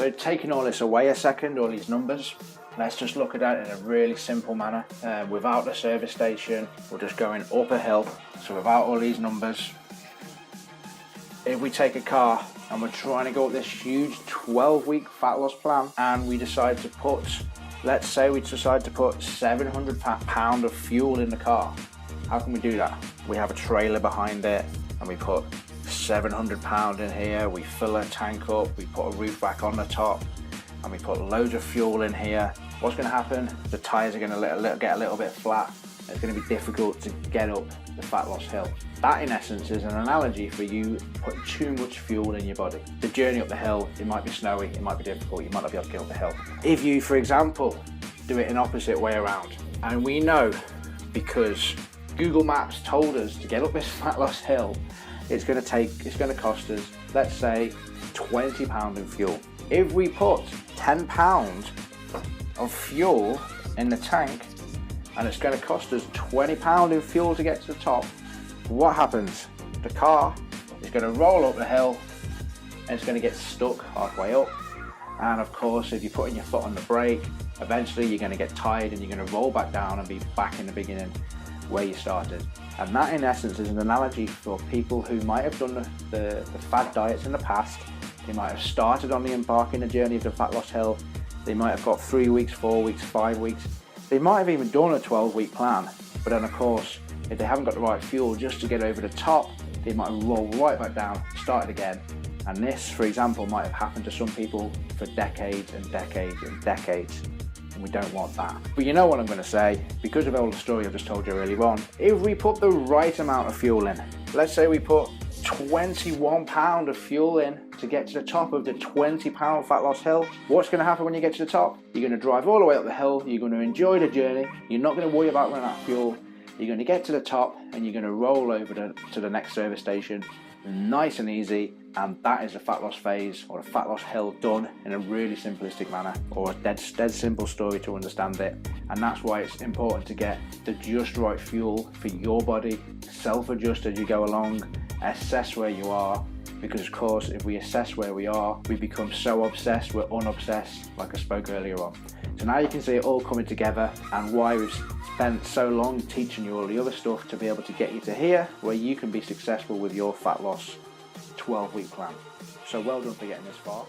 So taking all this away a second, all these numbers, let's just look at it in a really simple manner. Without the service station, we're just going up a hill. So without all these numbers, if we take a car and we're trying to go up this huge 12-week fat loss plan, and we decide to put, let's say we decide to put 700 pounds of fuel in the car. How can we do that? We have a trailer behind it and we put 700 pounds in here, we fill a tank up, we put a roof rack on the top, and we put loads of fuel in here. What's going to happen? The tyres are going to get a little bit flat. It's going to be difficult to get up the fat loss hill. That in essence is an analogy for you putting too much fuel in your body. The journey up the hill, it might be snowy, it might be difficult, you might not be able to get up the hill. If you, for example, do it an opposite way around, and we know because Google Maps told us to get up this fat loss hill, it's going to cost us, let's say, 20 pounds in fuel. If we put 10 pounds of fuel in the tank, and it's going to cost us 20 pounds in fuel to get to the top, what happens? The car is going to roll up the hill and it's going to get stuck halfway up. And of course, if you're putting your foot on the brake, eventually you're going to get tired and you're going to roll back down and be back in the beginning where you started. And that in essence is an analogy for people who might have done the fad diets in the past. They might have started on the embarking the journey of the fat loss hill. They might have got 3 weeks, 4 weeks, 5 weeks. They might have even done a 12-week plan, but then of course, if they haven't got the right fuel just to get over the top, they might roll right back down, start it again. And this, for example, might have happened to some people for decades and decades and decades. And we don't want that. But you know what I'm going to say, because of all the story I've just told you earlier on, if we put the right amount of fuel in, let's say we put 21 pounds of fuel in to get to the top of the 20 pound fat loss hill, what's going to happen when you get to the top? You're going to drive all the way up the hill, you're going to enjoy the journey, you're not going to worry about running out of fuel, you're going to get to the top and you're going to roll over to the next service station, nice and easy. And that is the fat loss phase, or the fat loss hill, done in a really simplistic manner, or a dead simple story to understand it. And that's why it's important to get the just right fuel for your body, self-adjust as you go along, assess where you are, because of course if we assess where we are, we become so obsessed we're unobsessed, like I spoke earlier on. So now you can see it all coming together, and why we've spent so long teaching you all the other stuff to be able to get you to here, where you can be successful with your fat loss 12-week plan. So well done for getting this far.